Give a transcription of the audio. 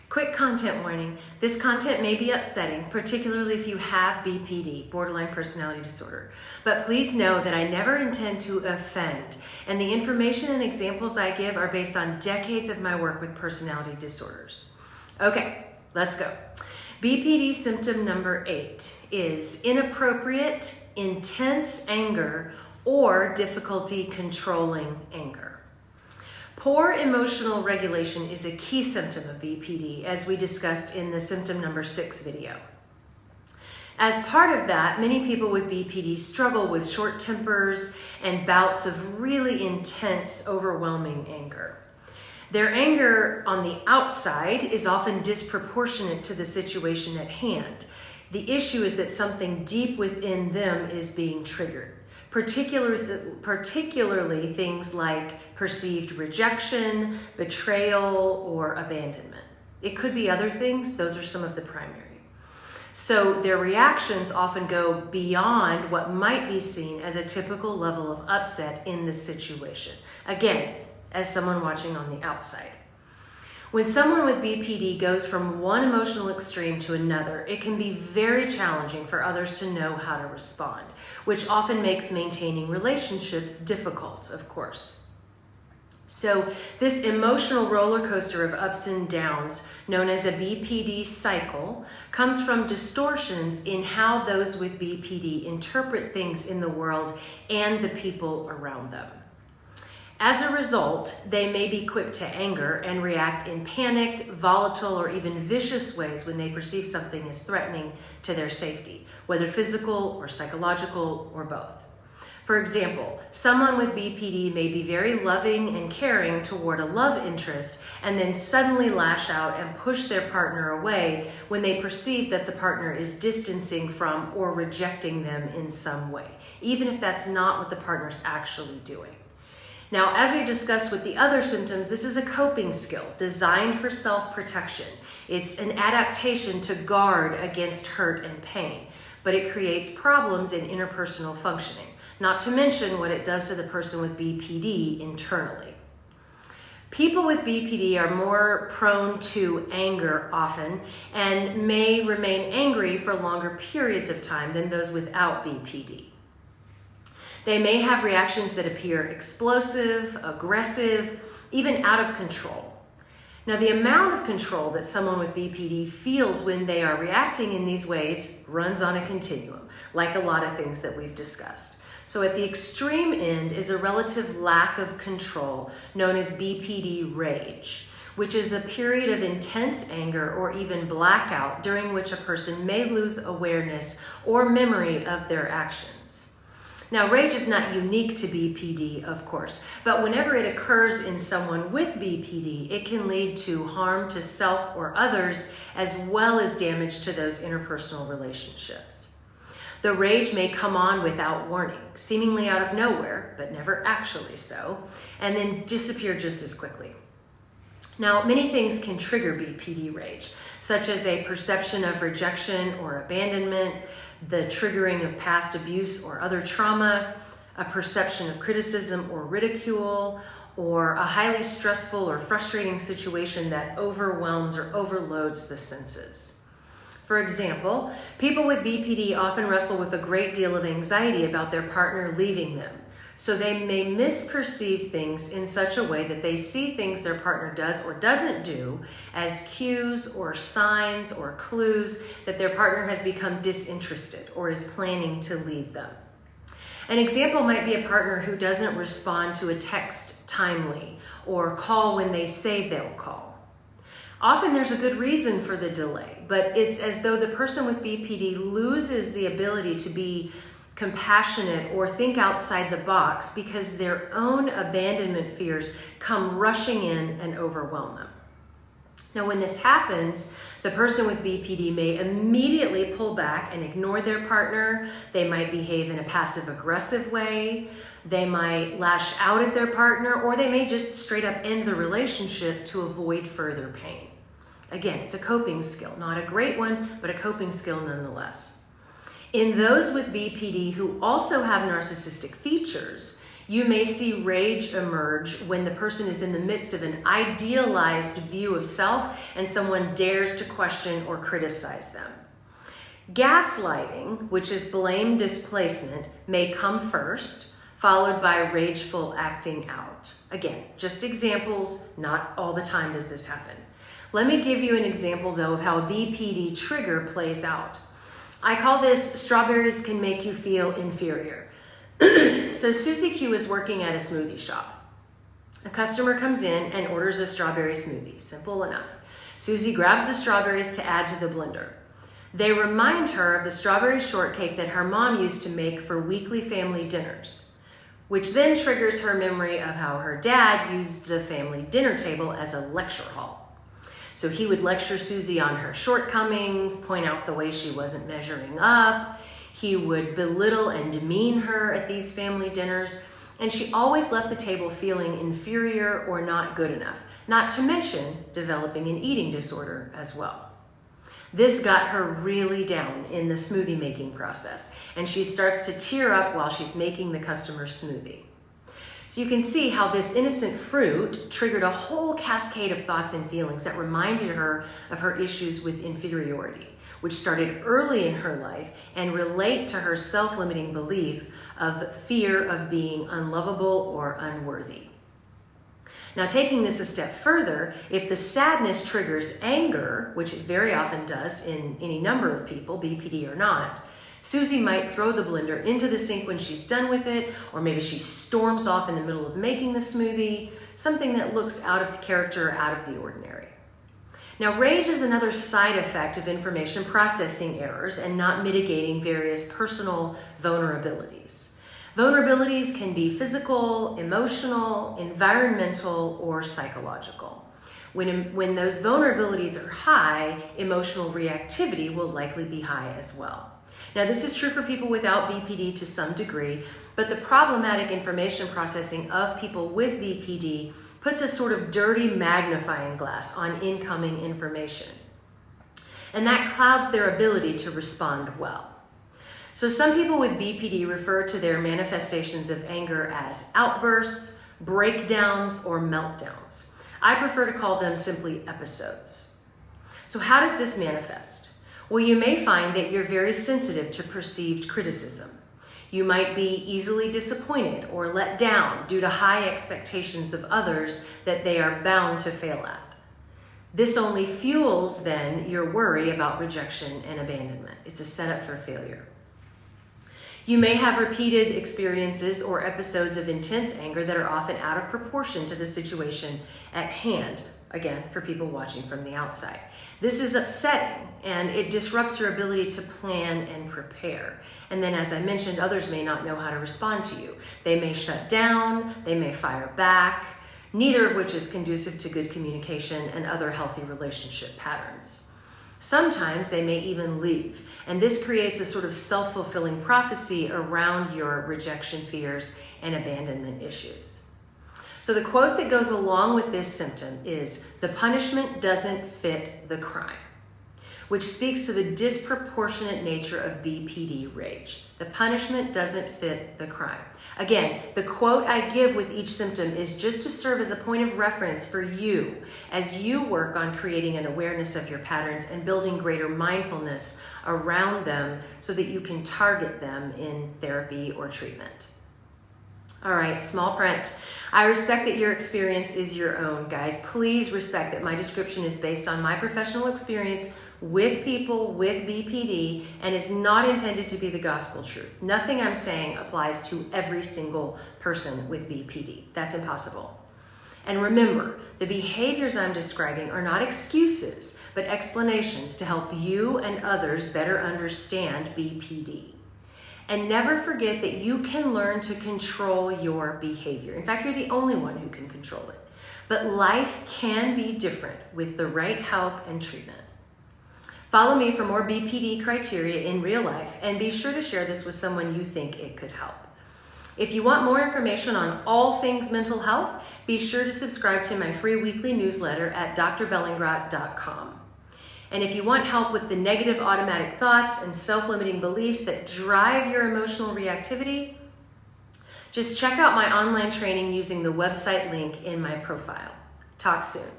Quick content warning. This content may be upsetting, particularly if you have BPD, borderline personality disorder. But please know that I never intend to offend, and the information and examples I give are based on decades of my work with personality disorders. Okay, let's go. BPD symptom number 8 is inappropriate, intense anger, or difficulty controlling anger. Poor emotional regulation is a key symptom of BPD, as we discussed in the symptom number 6 video. As part of that, many people with BPD struggle with short tempers and bouts of really intense, overwhelming anger. Their anger on the outside is often disproportionate to the situation at hand. The issue is that something deep within them is being triggered. Particularly things like perceived rejection, betrayal, or abandonment. It could be other things, those are some of the primary. So their reactions often go beyond what might be seen as a typical level of upset in the situation. Again, as someone watching on the outside. When someone with BPD goes from one emotional extreme to another, it can be very challenging for others to know how to respond, which often makes maintaining relationships difficult, of course. So this emotional roller coaster of ups and downs, known as a BPD cycle, comes from distortions in how those with BPD interpret things in the world and the people around them. As a result, they may be quick to anger and react in panicked, volatile, or even vicious ways when they perceive something as threatening to their safety, whether physical or psychological or both. For example, someone with BPD may be very loving and caring toward a love interest and then suddenly lash out and push their partner away when they perceive that the partner is distancing from or rejecting them in some way, even if that's not what the partner's actually doing. Now, as we've discussed with the other symptoms, this is a coping skill designed for self-protection. It's an adaptation to guard against hurt and pain, but it creates problems in interpersonal functioning, not to mention what it does to the person with BPD internally. People with BPD are more prone to anger often and may remain angry for longer periods of time than those without BPD. They may have reactions that appear explosive, aggressive, even out of control. Now, the amount of control that someone with BPD feels when they are reacting in these ways runs on a continuum, like a lot of things that we've discussed. So at the extreme end is a relative lack of control known as BPD rage, which is a period of intense anger or even blackout during which a person may lose awareness or memory of their actions. Now, rage is not unique to BPD, of course, but whenever it occurs in someone with BPD, it can lead to harm to self or others, as well as damage to those interpersonal relationships. The rage may come on without warning, seemingly out of nowhere, but never actually so, and then disappear just as quickly. Now, many things can trigger BPD rage, such as a perception of rejection or abandonment, the triggering of past abuse or other trauma, a perception of criticism or ridicule, or a highly stressful or frustrating situation that overwhelms or overloads the senses. For example, people with BPD often wrestle with a great deal of anxiety about their partner leaving them. So they may misperceive things in such a way that they see things their partner does or doesn't do as cues or signs or clues that their partner has become disinterested or is planning to leave them. An example might be a partner who doesn't respond to a text timely or call when they say they'll call. Often there's a good reason for the delay, but it's as though the person with BPD loses the ability to be compassionate or think outside the box because their own abandonment fears come rushing in and overwhelm them. Now, when this happens, the person with BPD may immediately pull back and ignore their partner. They might behave in a passive-aggressive way. They might lash out at their partner, or they may just straight up end the relationship to avoid further pain. Again, it's a coping skill, not a great one, but a coping skill nonetheless. In those with BPD who also have narcissistic features, You may see rage emerge when the person is in the midst of an idealized view of self and someone dares to question or criticize them. Gaslighting, which is blame displacement, may come first, followed by rageful acting out. Again, just examples, not all the time does this happen. Let me give you an example though of how a BPD trigger plays out. I call this strawberries can make you feel inferior. So Susie Q is working at a smoothie shop. A customer comes in and orders a strawberry smoothie. Simple enough. Susie grabs the strawberries to add to the blender. They remind her of the strawberry shortcake that her mom used to make for weekly family dinners, which then triggers her memory of how her dad used the family dinner table as a lecture hall. So he would lecture Susie on her shortcomings, point out the way she wasn't measuring up. He would belittle and demean her at these family dinners, and she always left the table feeling inferior or not good enough, not to mention developing an eating disorder as well. This got her really down in the smoothie making process, and she starts to tear up while she's making the customer's smoothie. So you can see how this innocent fruit triggered a whole cascade of thoughts and feelings that reminded her of her issues with inferiority, which started early in her life and relate to her self-limiting belief of fear of being unlovable or unworthy. Now, taking this a step further, if the sadness triggers anger, which it very often does in any number of people, BPD or not, Susie might throw the blender into the sink when she's done with it, or maybe she storms off in the middle of making the smoothie, something that looks out of character, out of the ordinary. Now, rage is another side effect of information processing errors and not mitigating various personal vulnerabilities. Vulnerabilities can be physical, emotional, environmental, or psychological. When those vulnerabilities are high, emotional reactivity will likely be high as well. Now, this is true for people without BPD to some degree, but the problematic information processing of people with BPD puts a sort of dirty magnifying glass on incoming information. And that clouds their ability to respond well. So some people with BPD refer to their manifestations of anger as outbursts, breakdowns, or meltdowns. I prefer to call them simply episodes. So how does this manifest? Well, you may find that you're very sensitive to perceived criticism. You might be easily disappointed or let down due to high expectations of others that they are bound to fail at. This only fuels then your worry about rejection and abandonment. It's a setup for failure. You may have repeated experiences or episodes of intense anger that are often out of proportion to the situation at hand, again, for people watching from the outside. This is upsetting, and it disrupts your ability to plan and prepare. And then, as I mentioned, others may not know how to respond to you. They may shut down, they may fire back, neither of which is conducive to good communication and other healthy relationship patterns. Sometimes they may even leave, and this creates a sort of self-fulfilling prophecy around your rejection fears and abandonment issues. So the quote that goes along with this symptom is, "The punishment doesn't fit the crime," which speaks to the disproportionate nature of BPD rage. The punishment doesn't fit the crime. Again, the quote I give with each symptom is just to serve as a point of reference for you as you work on creating an awareness of your patterns and building greater mindfulness around them so that you can target them in therapy or treatment. All right, small print. I respect that your experience is your own, guys. Please respect that my description is based on my professional experience with people with BPD and is not intended to be the gospel truth. Nothing I'm saying applies to every single person with BPD. That's impossible. And remember, the behaviors I'm describing are not excuses, but explanations to help you and others better understand BPD. And never forget that you can learn to control your behavior. In fact, you're the only one who can control it. But life can be different with the right help and treatment. Follow me for more BPD criteria in real life, and be sure to share this with someone you think it could help. If you want more information on all things mental health, be sure to subscribe to my free weekly newsletter at drbellingrodt.com. And if you want help with the negative automatic thoughts and self-limiting beliefs that drive your emotional reactivity, Just check out my online training using the website link in my profile. Talk soon.